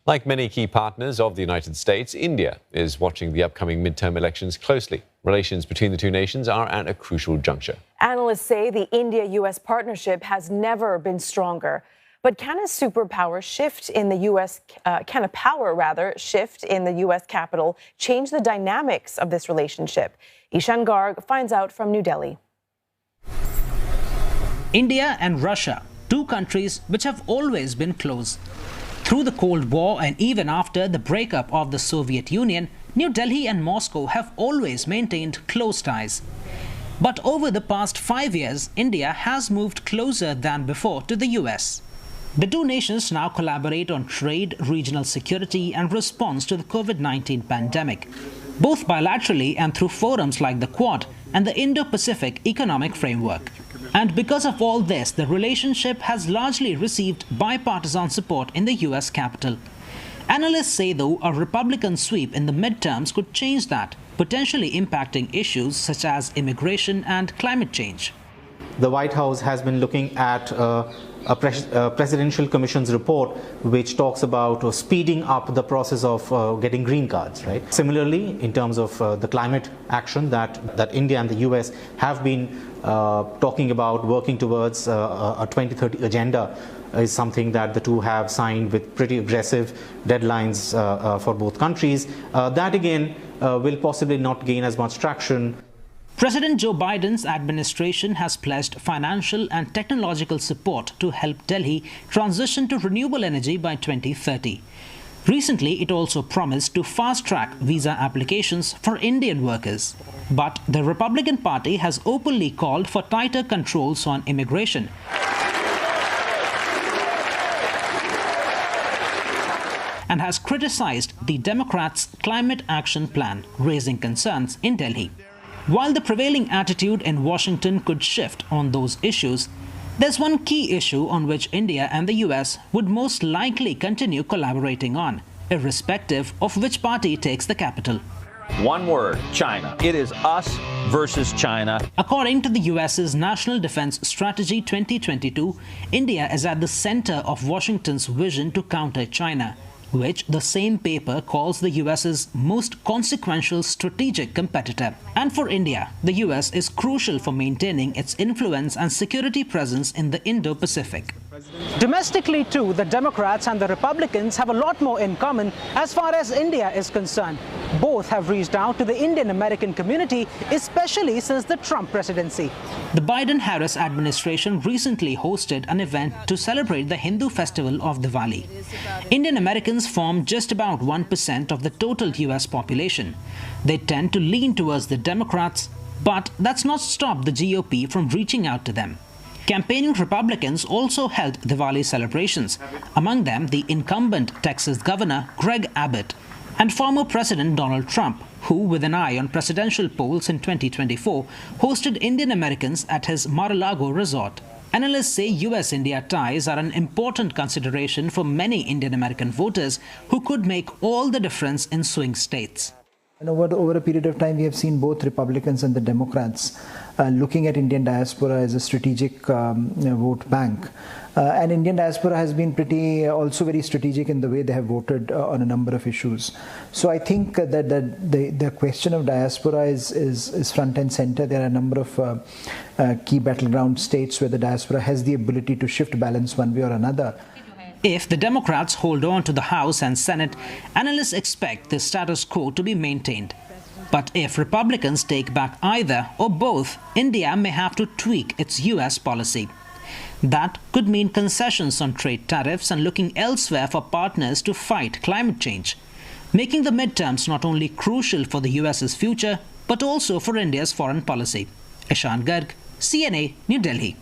Like many key partners of the United States, India is watching the upcoming midterm elections closely. Relations between the two nations are at a crucial juncture. Analysts say the India-U.S. partnership has never been stronger. But can a superpower shift in the U.S. Can a power rather shift in the U.S. capital change the dynamics of this relationship? Ishan Garg finds out from New Delhi. India and Russia, two countries which have always been close. Through the Cold War and even after the breakup of the Soviet Union, New Delhi and Moscow have always maintained close ties. But over the past 5 years, India has moved closer than before to the US. The two nations now collaborate on trade, regional security and response to the COVID-19 pandemic, both bilaterally and through forums like the Quad and the Indo-Pacific Economic Framework. And because of all this, the relationship has largely received bipartisan support in the US capital. Analysts say, though, a Republican sweep in the midterms could change that, potentially impacting issues such as immigration and climate change. The White House has been looking at a presidential commission's report which talks about speeding up the process of getting green cards, right? Similarly, in terms of the climate action that India and the US have been talking about, working towards a 2030 agenda is something that the two have signed with pretty aggressive deadlines for both countries. That again will possibly not gain as much traction. President Joe Biden's administration has pledged financial and technological support to help Delhi transition to renewable energy by 2030. Recently, it also promised to fast-track visa applications for Indian workers. But the Republican Party has openly called for tighter controls on immigration and has criticized the Democrats' climate action plan, raising concerns in Delhi. While the prevailing attitude in Washington could shift on those issues, there's one key issue on which India and the US would most likely continue collaborating on, irrespective of which party takes the capital. One word, China. It is us versus China. According to the US's National Defense Strategy 2022, India is at the center of Washington's vision to counter China, which the same paper calls the US's most consequential strategic competitor. And for India, the US is crucial for maintaining its influence and security presence in the Indo-Pacific. Domestically too, the Democrats and the Republicans have a lot more in common as far as India is concerned. Both have reached out to the Indian-American community, especially since the Trump presidency. The Biden-Harris administration recently hosted an event to celebrate the Hindu festival of Diwali. Indian Americans form just about 1% of the total US population. They tend to lean towards the Democrats, but that's not stopped the GOP from reaching out to them. Campaigning Republicans also held Diwali celebrations, among them the incumbent Texas governor Greg Abbott and former President Donald Trump, who, with an eye on presidential polls in 2024, hosted Indian Americans at his Mar-a-Lago resort. Analysts say US-India ties are an important consideration for many Indian American voters who could make all the difference in swing states. And over a period of time, we have seen both Republicans and the Democrats looking at Indian diaspora as a strategic vote bank. And Indian diaspora has been also very strategic in the way they have voted on a number of issues. So I think that the question of diaspora is front and center. There are a number of key battleground states where the diaspora has the ability to shift balance one way or another. If the Democrats hold on to the House and Senate, analysts expect the status quo to be maintained. But if Republicans take back either or both, India may have to tweak its US policy. That could mean concessions on trade tariffs and looking elsewhere for partners to fight climate change, making the midterms not only crucial for the US's future, but also for India's foreign policy. Ishan Garg, CNA, New Delhi.